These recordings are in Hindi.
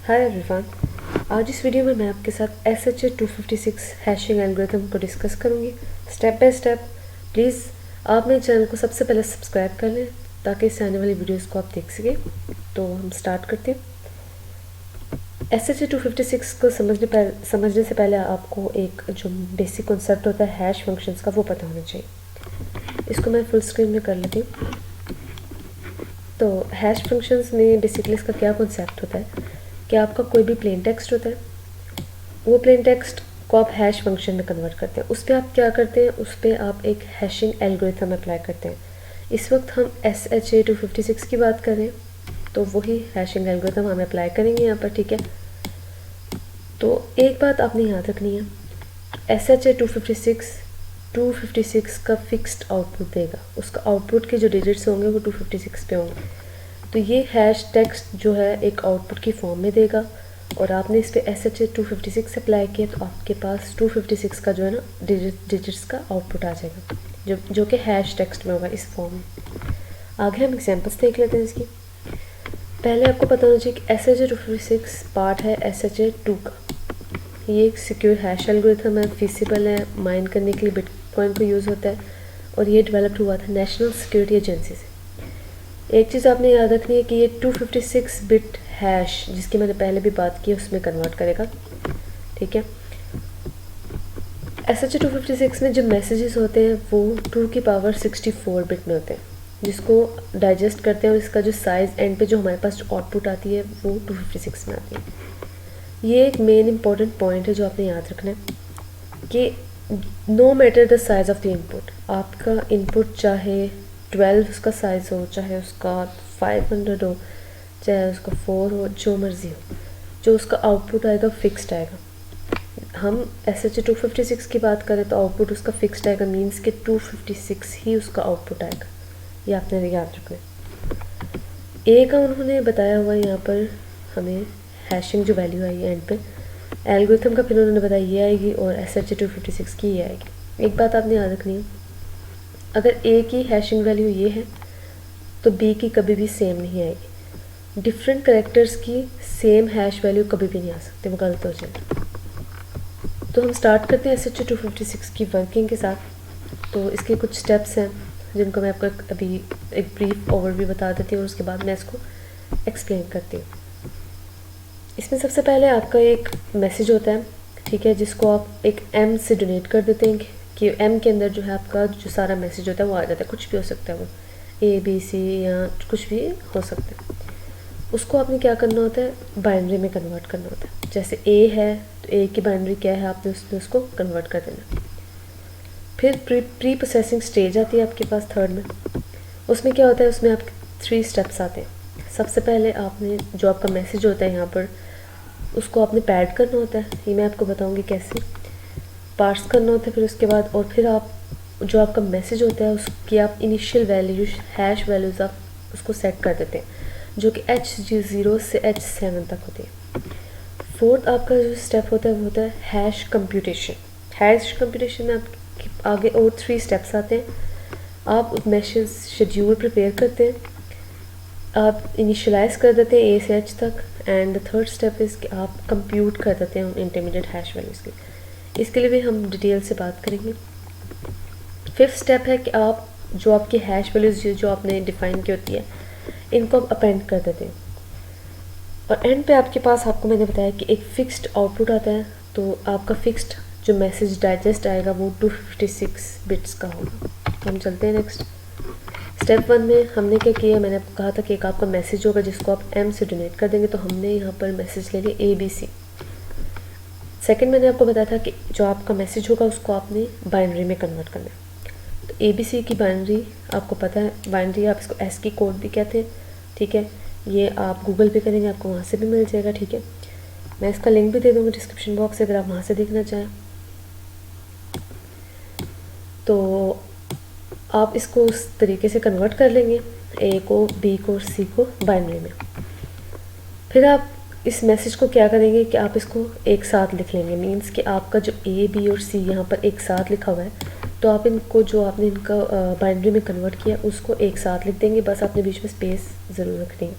Hi everyone. आज इस वीडियो में मैं आपके साथ SHA 256 हैशिंग एल्गोरिथम को डिस्कस करूंगी स्टेप बाय स्टेप। प्लीज़ आप मेरे चैनल को सबसे पहले सब्सक्राइब कर लें ताकि इससे आने वाली वीडियोस को आप देख सकें। तो हम स्टार्ट करते हैं। SHA 256 को समझने से पहले आपको एक जो बेसिक कॉन्सेप्ट होता है हैश फंक्शंस का वो पता होना चाहिए। इसको मैं फुल स्क्रीन में कर लेती हूँ। तो हैश फंक्शंस में बेसिकली इसका क्या कॉन्सेप्ट होता है कि आपका कोई भी प्लेन टेक्स्ट होता है, वो प्लेन टेक्स्ट को आप हैश फंक्शन में कन्वर्ट करते हैं। उस पर आप क्या करते हैं, उस पर आप एक हैशिंग एल्गोरिथम अप्लाई करते हैं। इस वक्त हम SHA 256 की बात कर रहे हैं, तो वही हैशिंग एल्गोरिथम हम अप्लाई करेंगे यहाँ पर, ठीक है। तो एक बात आपने याद रखनी है, SHA 256 का फिक्स्ड आउटपुट देगा। उसका आउटपुट के जो डिजिट्स होंगे वो 256 पे होंगे। तो ये हैश टेक्स्ट जो है एक आउटपुट की फॉर्म में देगा और आपने इस पे SHA 256 अप्लाई किया तो आपके पास 256 का जो है ना डिजिट्स का आउटपुट आ जाएगा जो कि हैश टेक्स्ट में होगा इस फॉर्म में। आगे हम एग्जांपल्स देख लेते हैं इसकी। पहले आपको पता होना चाहिए कि SHA 256 पार्ट है SHA 2 का। ये एक सिक्योर हैश एल्गोरिथम है, फीसिबल है, माइन करने के लिए बिटकॉइन को यूज़ होता है और ये डेवलप्ड हुआ था नेशनल सिक्योरिटी एजेंसी से। एक चीज़ आपने याद रखनी है कि ये 256 बिट हैश जिसकी मैंने पहले भी बात की उसमें कन्वर्ट करेगा, ठीक है। SHA 256 में जो मैसेजेस होते हैं वो 2 की पावर 64 बिट में होते हैं, जिसको डाइजेस्ट करते हैं और इसका जो साइज़ एंड पे जो हमारे पास आउटपुट आती है वो 256 में आती है। ये एक मेन इंपॉर्टेंट पॉइंट है जो आपने याद रखना है कि no matter the size of the input, आपका इनपुट चाहे 12 उसका साइज़ हो, चाहे उसका 500 हो, चाहे उसका 4 हो, जो मर्ज़ी हो, जो उसका आउटपुट आएगा फिक्स्ड आएगा। हम SHA 256 की बात करें तो आउटपुट उसका फिक्स्ड आएगा, मींस कि 256 ही उसका आउटपुट आएगा। ये आपने याद रखना है। ए का उन्होंने बताया हुआ है यहाँ पर हमें हैशिंग जो वैल्यू आई है एंड पे, एल्गोरिथम का फिर उन्होंने बताया ये आएगी और SHA 256 की ये आएगी। एक बात आपने याद रखनी है, अगर ए की हैशिंग वैल्यू ये है तो बी की कभी भी सेम नहीं आएगी। डिफरेंट कैरेक्टर्स की सेम हैश वैल्यू कभी भी नहीं आ सकते, वो गलत हो जाएगा। तो हम स्टार्ट करते हैं SHA 256 की वर्किंग के साथ। तो इसके कुछ स्टेप्स हैं जिनको मैं आपको अभी एक ब्रीफ ओवरव्यू बता देती हूँ और उसके बाद मैं इसको एक्सप्लेन करती हूँ। इसमें सबसे पहले आपका एक मैसेज होता है, ठीक है, जिसको आप एक M से डोनेट कर देते हैं कि M के अंदर जो है आपका जो सारा मैसेज होता है वो आ जाता है। कुछ भी हो सकता है, वो ABC या कुछ भी हो सकता है। उसको आपने क्या करना होता है, बाइनरी में कन्वर्ट करना होता है। जैसे A है तो A की बाइनरी क्या है, आपने उसको कन्वर्ट कर देना। फिर प्री प्रोसेसिंग स्टेज आती है आपके पास थर्ड में। उसमें क्या होता है, उसमें आपके 3 स्टेप्स आते हैं। सबसे पहले आपने जो आपका मैसेज होता है यहाँ पर उसको आपने पैड करना होता है। ये मैं आपको बताऊँगी कैसे पार्स करना होता है। फिर उसके बाद और फिर आप जो आपका मैसेज होता है उसकी आप इनिशियल वैल्यूज हैश वैल्यूज़ आप उसको सेट कर देते हैं जो कि H0 से H7 तक होती है। फोर्थ आपका जो स्टेप होता है वो होता है हैश कंप्यूटेशन। हैश कंप्यूटेशन में आपके आगे और 3 स्टेप्स आते हैं। आप मैसेज शेड्यूल प्रिपेयर करते हैं, आप इनिशियलाइज कर देते हैं A से H तक, एंड थर्ड स्टेप इज़ कि आप कंप्यूट कर देते हैं उन इंटरमीडिएट हैश वैल्यूज़ की। इसके लिए भी हम डिटेल से बात करेंगे। फिफ्थ स्टेप है कि आप जो आपकी हैश वैल्यूज़ जो आपने डिफ़ाइन की होती है इनको आप अपेंड कर देते हैं और एंड पे आपके पास आपको मैंने बताया कि एक फ़िक्स्ड आउटपुट आता है। तो आपका फ़िक्स्ड जो मैसेज डाइजेस्ट आएगा वो 256 बिट्स का होगा। हम चलते हैं नेक्स्ट स्टेप 1 में। हमने क्या किया, मैंने आपको कहा था कि एक आपका मैसेज होगा जिसको आप M से डोनेट कर देंगे, तो हमने यहाँ पर मैसेज ले लिया ABC। सेकंड मैंने आपको बताया था कि जो आपका मैसेज होगा उसको आपने बाइनरी में कन्वर्ट करना है। तो ABC की बाइनरी आपको पता है, बाइनरी आप इसको ASCII कोड भी कहते हैं, ठीक है। ये आप गूगल पे करेंगे आपको वहाँ से भी मिल जाएगा, ठीक है। मैं इसका लिंक भी दे दूँगी डिस्क्रिप्शन बॉक्स से अगर आप वहाँ से देखना चाहें। तो आप इसको उस तरीके से कन्वर्ट कर लेंगे, A को, B को और C को बाइनरी में। फिर आप इस मैसेज को क्या करेंगे कि आप इसको एक साथ लिख लेंगे, मींस कि आपका जो A, B और C यहाँ पर एक साथ लिखा हुआ है, तो आप इनको जो आपने इनका बाइनरी में कन्वर्ट किया उसको एक साथ लिख देंगे। बस आपने बीच में स्पेस ज़रूर रखनी है।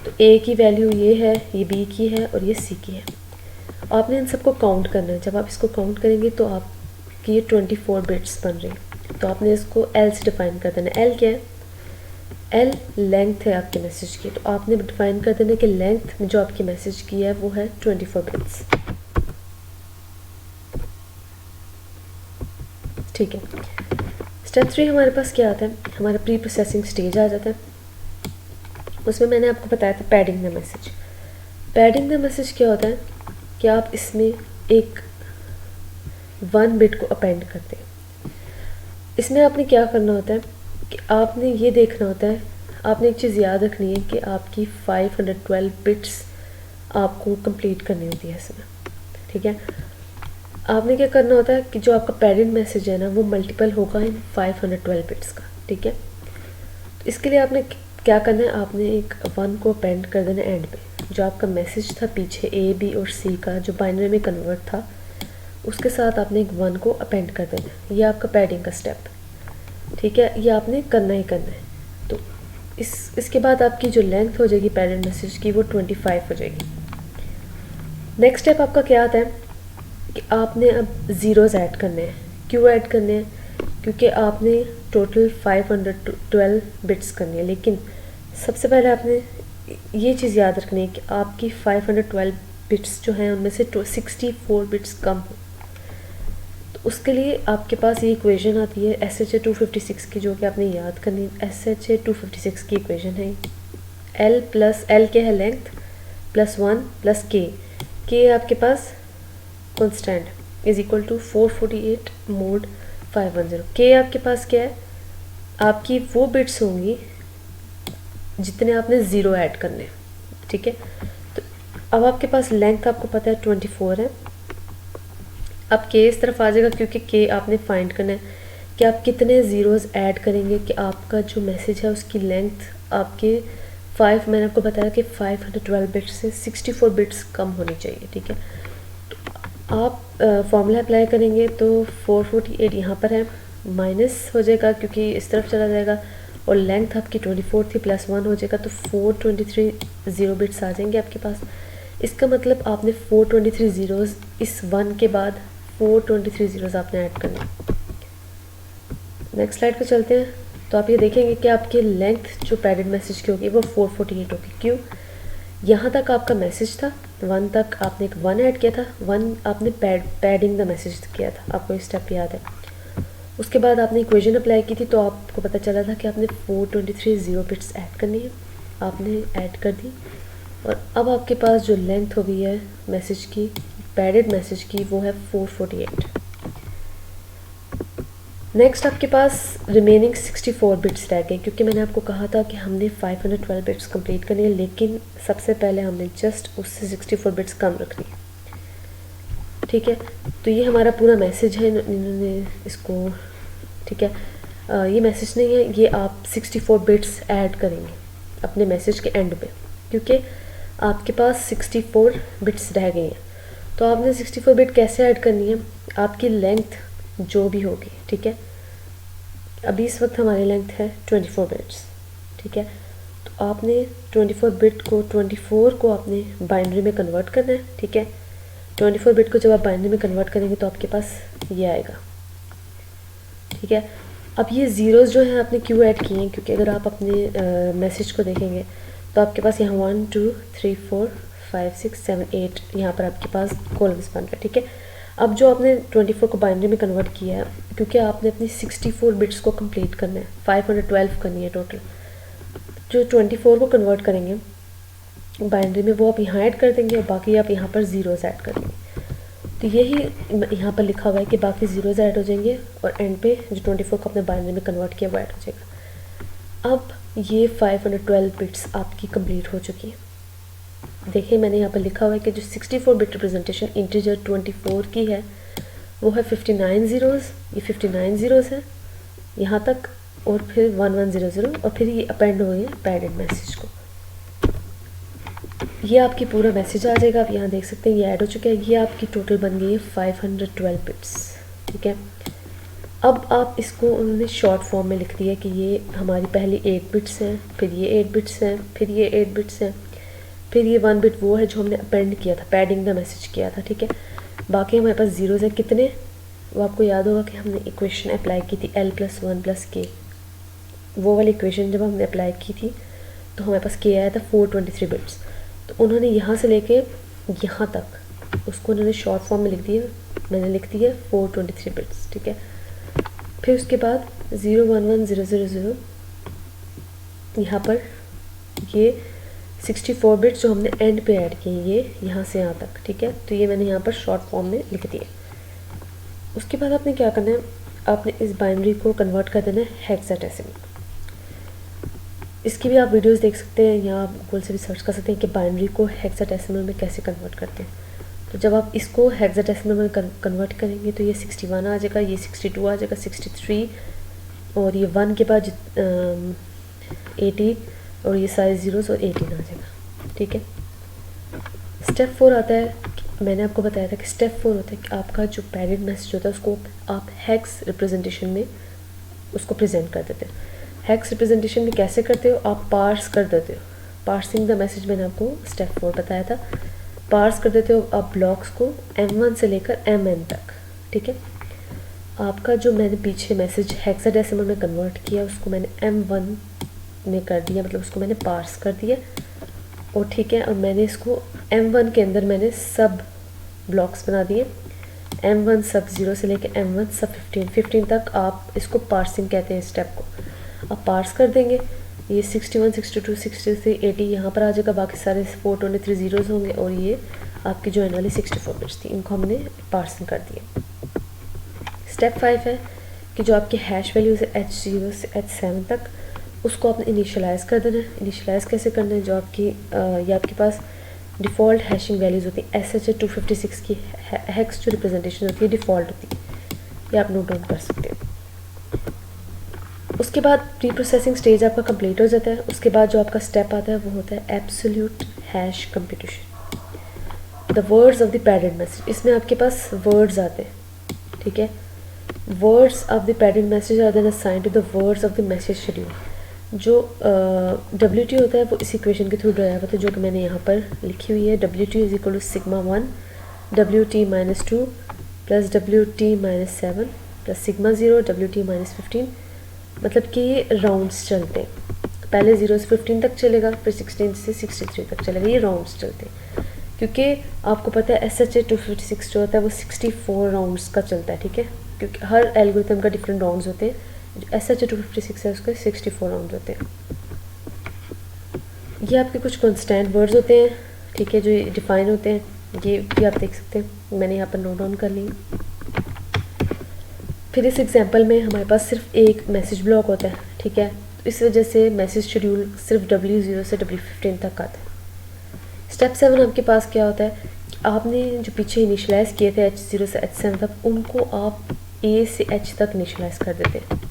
तो ए की वैल्यू ये है, ये बी की है और ये सी की है। आपने इन सबको काउंट करना है। जब आप इसको काउंट करेंगे तो आपकी ये 24 बिट्स बन रही है। तो आपने इसको एल से डिफाइन कर देना। एल क्या है? एल लेंथ है आपके मैसेज की। तो आपने डिफाइन कर देना कि लेंथ में जो आपकी मैसेज की है वो है 24 बिट्स। ठीक है। स्टेप 3 हमारे पास क्या आता है? हमारा प्री प्रोसेसिंग स्टेज आ जाता है। उसमें मैंने आपको बताया था padding the message. Padding the message क्या होता है कि आप इसमें एक 1 बिट को अपेंड करते हैं। इसमें आपने क्या करना होता है कि आपने ये देखना होता है, आपने एक चीज़ याद रखनी है कि आपकी 512 बिट्स आपको कंप्लीट करनी होती है इसमें। ठीक है। आपने क्या करना होता है कि जो आपका पैडिंग मैसेज है ना वो मल्टीपल होगा इन 512 बिट्स का। ठीक है। तो इसके लिए आपने क्या करना है, आपने एक 1 को अपेंड कर देना एंड पे। जो आपका मैसेज था पीछे ए बी और सी का जो बाइनरी में कन्वर्ट था उसके साथ आपने एक 1 को अपेंड कर देना। ये आपका पैडिंग का स्टेप। ठीक है। ये आपने करना ही करना है। तो इसके बाद आपकी जो लेंथ हो जाएगी पैडिंग मैसेज की वो 25 हो जाएगी। नेक्स्ट स्टेप आपका क्या आता है कि आपने अब ज़ीरोज़ ऐड करने हैं। क्यों ऐड करने हैं? क्योंकि आपने टोटल 512 बिट्स करनी है। लेकिन सबसे पहले आपने ये चीज़ याद रखनी है कि आपकी 512 बिट्स जो हैं उनमें से 64 बिट्स कम हो। तो उसके लिए आपके पास ये इक्वेशन आती है SHA 256 की, जो कि आपने याद करनी है। SHA 256 की इक्वेशन है L प्लस L क्या है? लेंथ प्लस 1 प्लस के आपके पास constant is equal to 448 mod 510। के आपके पास क्या है? आपकी वो बिट्स होंगी जितने आपने ज़ीरो ऐड करने। ठीक है। तो अब आपके पास लेंथ आपको पता है 24 है। अब के इस तरफ आ जाएगा क्योंकि के आपने फाइंड करना है कि आप कितने ज़ीरोज़ ऐड करेंगे कि आपका जो मैसेज है उसकी लेंथ आपके मैंने आपको बताया कि 512 बिट्स से 64 बिट्स कम होनी चाहिए। ठीक है। आप फॉर्मूला अप्लाई करेंगे तो 448 यहाँ पर है, माइनस हो जाएगा क्योंकि इस तरफ चला जाएगा, और लेंथ आपकी 24 थी प्लस 1 हो जाएगा तो 423 ज़ीरो बिट्स आ जाएंगे आपके पास। इसका मतलब आपने 423 ज़ीरोज़ इस 1 के बाद 423 ज़ीरोज़ आपने ऐड करना। नेक्स्ट स्लाइड पे चलते हैं। तो आप ये देखेंगे कि आपकी लेंथ जो पैडेड मैसेज की होगी वो 448 होगी। क्यों? यहाँ तक आपका मैसेज था 1 तक आपने एक 1 ऐड किया था, 1 आपने पैडिंग द मैसेज किया था। आपको ये स्टेप याद है। उसके बाद आपने इक्वेशन अप्लाई की थी तो आपको पता चला था कि आपने 423 ज़ीरो बिट्स ऐड करनी है। आपने ऐड कर दी और अब आपके पास जो लेंथ हो गई है मैसेज की, पैडेड मैसेज की, वो है 448। नेक्स्ट आपके पास रिमेनिंग 64 बिट्स रह गए क्योंकि मैंने आपको कहा था कि हमने 512 बिट्स कंप्लीट करनी है, लेकिन सबसे पहले हमने जस्ट उससे 64 बिट्स कम रखनी है। ठीक है। तो ये हमारा पूरा मैसेज है, इन्होंने इसको, ठीक है, ये मैसेज नहीं है, ये आप 64 बिट्स ऐड करेंगे अपने मैसेज के एंड पे क्योंकि आपके पास 64 बिट्स रह गई हैं। तो आपने 64 बिट कैसे ऐड करनी है? आपकी लेंथ जो भी होगी, ठीक है, अभी इस वक्त हमारी लेंथ है 24 बिट्स। ठीक है। तो आपने 24 बिट को 24 को आपने बाइनरी में कन्वर्ट करना है। ठीक है। 24 बिट को जब आप बाइनरी में कन्वर्ट करेंगे तो आपके पास ये आएगा। ठीक है। अब ये ज़ीरोज़ जो हैं आपने क्यों ऐड किए हैं? क्योंकि अगर आप अपने मैसेज को देखेंगे तो आपके पास यहाँ 1 2 3 4 5 6 7 8 यहाँ पर आपके पास कॉलम्स बन रहे हैं। ठीक है। अब जो आपने 24 को बाइनरी में कन्वर्ट किया है क्योंकि आपने अपनी 64 बिट्स को कंप्लीट करना है, 512 करनी है टोटल। जो 24 को कन्वर्ट करेंगे बाइनरी में वो आप यहाँ ऐड कर देंगे और बाकी आप यहाँ पर ज़ीरोज़ ऐड कर देंगे। तो यही यहाँ पर लिखा हुआ है कि बाकी ज़ीरोज़ ऐड हो जाएंगे और एंड पे जो 24 को आपने बाइनरी में कन्वर्ट किया वो ऐड हो जाएगा। अब ये 512 बिट्स आपकी कंप्लीट हो चुकी है। देखिए मैंने यहाँ पर लिखा हुआ है कि जो 64 बिट रिप्रेजेंटेशन इंटीजर 24 की है वो है 59 ज़ीरोज़, ये 59 ज़ीरोज़ है यहाँ तक, और फिर 1100 और फिर ये अपेंड हो गए पैडेड मैसेज को। ये आपकी पूरा मैसेज आ जाएगा। आप यहाँ देख सकते हैं ये ऐड हो चुका है। ये आपकी टोटल बन गई है 512 बिट्स। ठीक है। अब आप इसको उन्होंने शॉर्ट फॉर्म में लिख दिया कि ये हमारी पहली 8 बिट्स हैं, फिर ये 8 बिट्स हैं, फिर ये 8 बिट्स हैं। फिर ये 1 बिट वो है जो हमने अपेंड किया था, पैडिंग द मैसेज किया था, ठीक है। बाकी हमारे पास ज़ीरोज़ है कितने, वो आपको याद होगा कि हमने इक्वेशन अप्लाई की थी L+1+K, वो वाली इक्वेशन जब हमने अप्लाई की थी तो हमारे पास K आया था 423 बिट्स। तो उन्होंने यहाँ से लेके यहाँ तक उसको उन्होंने शॉर्ट फॉर्म में लिख दिया, मैंने लिख दिया 423 बिट्स, ठीक है। फिर उसके बाद 011000 यहाँ पर ये 64 बिट्स जो हमने एंड पे ऐड किए, ये यहाँ से यहाँ तक, ठीक है। तो ये मैंने यहाँ पर शॉर्ट फॉर्म में लिख दिया। उसके बाद आपने क्या करना है, आपने इस बाइनरी को कन्वर्ट कर देना है हेक्साडेसिमल। इसकी भी आप वीडियोस देख सकते हैं या आप गूगल से भी सर्च कर सकते हैं कि बाइनरी को हेक्साडेसिमल में कैसे कन्वर्ट करते हैं। तो जब आप इसको हेक्साडेसिमल में कन्वर्ट करेंगे तो ये 61 आ जाएगा, ये 62 आ जाएगा, 63 और ये 1 के बाद 80 और ये सारे ज़ीरोज़ और 18 आ जाएगा, ठीक है। स्टेप 4 आता है, मैंने आपको बताया था कि स्टेप 4 होता है कि आपका जो पैडेड मैसेज होता है उसको आप हेक्स रिप्रेजेंटेशन में उसको प्रेजेंट कर देते हैं। हेक्स रिप्रेजेंटेशन में कैसे करते हो, आप पार्स कर देते हो, पार्सिंग द मैसेज मैंने आपको स्टेप 4 बताया था। पार्स कर देते हो आप ब्लॉक्स को M1 से लेकर MN तक, ठीक है। आपका जो मैंने पीछे मैसेज हेक्साडेसिमल में कन्वर्ट किया उसको मैंने M1 में कर दिया, मतलब उसको मैंने पार्स कर दिया और ठीक है। और मैंने इसको M1 के अंदर मैंने सब ब्लॉक्स बना दिए, M1 सब 0 से लेकर M1 सब 15 तक आप इसको पार्सिंग कहते हैं। स्टेप को आप पार्स कर देंगे, ये 61, 62, 63, 80 यहाँ पर आ जाएगा, बाकी सारे 423 ज़ीरोज़ होंगे और ये आपकी जो एंड वाली 64 बिट्स थी, इनको हमने पार्सिंग कर दिया। स्टेप 5 है कि जो आपकी हैश वैल्यूज़ है H0 से H7 तक, उसको आपने इनिशियलाइज़ कर देना है। इनिशियलाइज़ कैसे करना है, जो आपकी ये आपके पास डिफ़ॉल्ट हैशिंग वैल्यूज़ होती है SHA 256 की हेक्स जो रिप्रेजेंटेशन होती है डिफ़ॉल्ट होती है, ये आप नोट डाउन कर सकते हैं। उसके बाद प्री प्रोसेसिंग स्टेज आपका कंप्लीट हो जाता है। उसके बाद जो आपका स्टेप आता है वो होता है absolute hash computation, the words of the padded message. इसमें आपके पास वर्ड्स आते हैं, ठीक है। Words of the padded message are then assigned to the words of the message schedule. जो WT होता है वो इस इक्वेशन के थ्रू ड्राइव होता है जो कि मैंने यहाँ पर लिखी हुई है। WT is equal to sigma 1 WT-2 plus WT-7 plus sigma 0 WT-15। मतलब कि ये राउंड्स चलते हैं, पहले 0 से 15 तक चलेगा, फिर 16 से 63 तक चलेगा, ये राउंड्स चलते हैं। क्योंकि आपको पता है SHA 256 जो होता है वो 64 राउंड्स का चलता है, ठीक है। क्योंकि हर एल्गोरिथम का डिफरेंट राउंड्स होते हैं, जो SHA 256 है उसके 64 राउंड होते हैं। ये आपके कुछ कॉन्स्टेंट वर्ड्स होते हैं, ठीक है, जो डिफाइन होते हैं, ये भी आप देख सकते हैं, मैंने यहाँ पर नोट डाउन कर लिया। फिर इस एग्जांपल में हमारे पास सिर्फ एक मैसेज ब्लॉक होता है, ठीक है। तो इस वजह से मैसेज शेड्यूल सिर्फ W0 से W15 तक आता है। स्टेप 7 आपके पास क्या होता है, आपने जो पीछे इनिशलाइज़ किए थे H0 से H7 तक, उनको आप A से H तक इनिशलाइज़ कर देते हैं।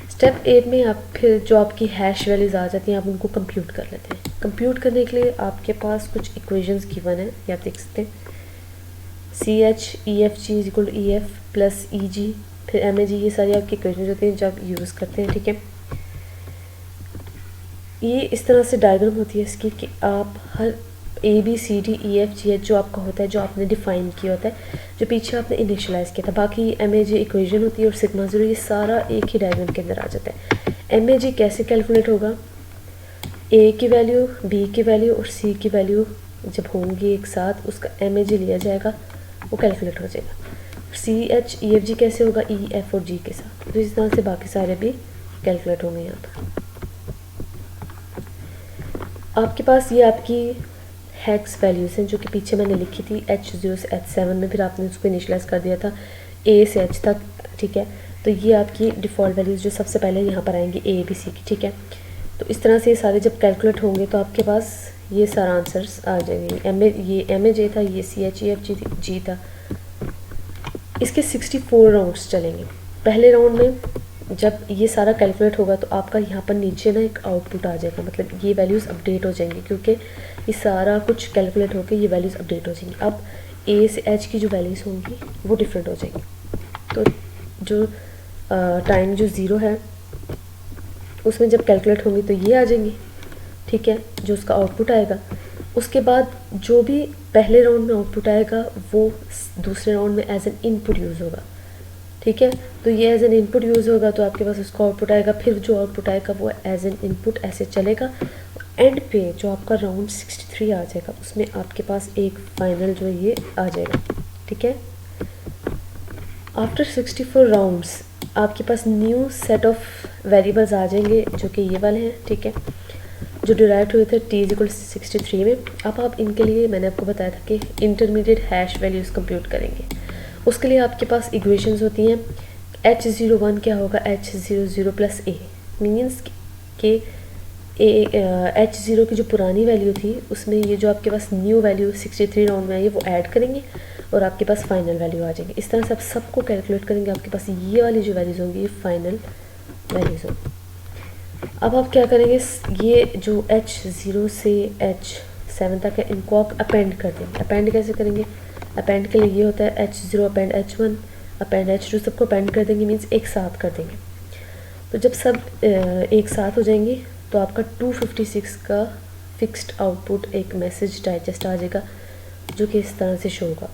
स्टेप 8 में आप फिर जो आपकी हैश वैल्यूज़ आ जाती हैं आप उनको कंप्यूट कर लेते हैं। कंप्यूट करने के लिए आपके पास कुछ इक्वेशंस गिवन है, ये आप देख सकते हैं। CH EFG is equal to EF plus EG फिर MAG, ये सारी आपकी इक्वेशन होती हैं जो आप यूज़ करते हैं, ठीक है। ये इस तरह से डायग्राम होती है इसकी कि आप हर ABCDEFGH जो आपका होता है, जो आपने डिफ़ाइन किया होता है, जो पीछे आपने इनिशियलाइज़ किया था, बाकी MAG इक्वेशन होती है और सिग्मा 0, ये सारा एक ही डायग्राम के अंदर आ जाता है। MAG कैसे कैलकुलेट होगा, A की वैल्यू, B की वैल्यू और C की वैल्यू जब होंगी एक साथ, उसका MAG लिया जाएगा, वो कैलकुलेट हो जाएगा। CH EFG कैसे होगा, E F और G के साथ, तो इस तरह से बाकी सारे भी कैलकुलेट होंगे। यहाँ पर आपके पास ये आपकी हैक्स वैल्यूज़ हैं जो कि पीछे मैंने लिखी थी H0 से H7 में, फिर आपने उसको इनिशियलाइज़ कर दिया था A से H तक, ठीक है। तो ये आपकी डिफ़ॉल्ट वैल्यूज़ जो सबसे पहले यहाँ पर आएंगी A B C की, ठीक है। तो इस तरह से ये सारे जब कैलकुलेट होंगे तो आपके पास ये सारा आंसर्स आ जाएंगे। ये MAG था, ये CH EF G था। इसके 64 राउंड्स चलेंगे। पहले राउंड में जब ये सारा कैलकुलेट होगा तो आपका यहाँ पर नीचे ना एक आउटपुट आ जाएगा, मतलब ये वैल्यूज़ अपडेट हो जाएंगी क्योंकि ये सारा कुछ कैलकुलेट होकर ये वैल्यूज़ अपडेट हो जाएंगी। अब A से H की जो वैल्यूज़ होंगी वो डिफरेंट हो जाएंगी। तो जो टाइम जो 0 है उसमें जब कैलकुलेट होंगी तो ये आ जाएंगी, ठीक है, जो उसका आउटपुट आएगा। उसके बाद जो भी पहले राउंड में आउटपुट आएगा वो दूसरे राउंड में एज एन इनपुट यूज़ होगा, ठीक है। तो ये एज एन इनपुट यूज़ होगा तो आपके पास उसका आउटपुट आएगा, फिर जो आउटपुट आएगा वो एज एन इनपुट ऐसे चलेगा। एंड पे जो आपका राउंड 63 आ जाएगा उसमें आपके पास एक फाइनल जो ये आ जाएगा, ठीक है। आफ्टर 64 राउंड्स आपके पास न्यू सेट ऑफ वेरिएबल्स आ जाएंगे जो कि ये वाले हैं, ठीक है, जो डिराइव हुए थे t=63 में। अब आप इनके लिए मैंने आपको बताया था कि इंटरमीडिएट हैश वैल्यूज़ कंप्यूट करेंगे। उसके लिए आपके पास इक्वेशंस होती हैं। h01 क्या होगा, h00 प्लस a मीन्स के h0 की जो पुरानी वैल्यू थी उसमें ये जो आपके पास न्यू वैल्यू 63 राउंड में आई है वो ऐड करेंगे और आपके पास फाइनल वैल्यू आ जाएंगे। इस तरह से आप सबको कैलकुलेट करेंगे, आपके पास ये वाली जो वैल्यूज़ होंगी ये फाइनल वैल्यूज़ होंगी। अब आप क्या करेंगे, ये जो h0 से h7 तक है इनको आप अपेंड कर देंगे। अपेंड कैसे करेंगे, अपेंड के लिए ये होता है h0 append h1 append h2, सबको अपेंड कर देंगे मीन्स एक साथ कर देंगे। तो जब सब एक साथ हो जाएंगे तो आपका 256 का फिक्स्ड आउटपुट एक मैसेज डाइजेस्ट आ जाएगा जो कि इस तरह से शो होगा।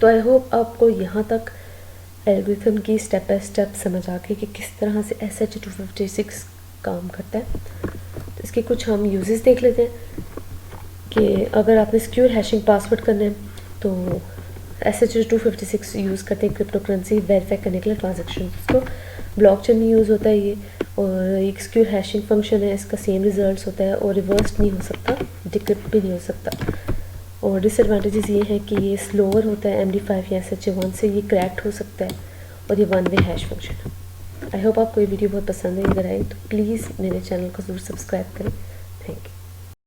तो आई होप आपको यहाँ तक एल्गोरिथम की स्टेप बाय स्टेप समझ आ गई कि किस तरह से SH256 काम करता है। तो इसके कुछ हम यूजेस देख लेते हैं कि अगर आपने सिक्योर हैशिंग पासवर्ड करना है तो SH256 यूज़ करते हैं क्रिप्टो करेंसी वेरीफाई करने के लिए ट्रांजेक्शन को। ब्लॉकचेन में यूज़ होता है ये, और एक सिक्योर हैशिंग फंक्शन है, इसका सेम रिजल्ट्स होता है और रिवर्स नहीं हो सकता, डिक्रिप्ट भी नहीं हो सकता। और डिसएडवांटेजेस ये हैं कि ये स्लोअर होता है MD5 या SHA-1 से, ये क्रैक्ड हो सकता है और ये वन वे हैश फंक्शन है। आई होप आपको ये वीडियो बहुत पसंद है। अगर आए तो प्लीज़ मेरे चैनल को ज़रूर सब्सक्राइब करें।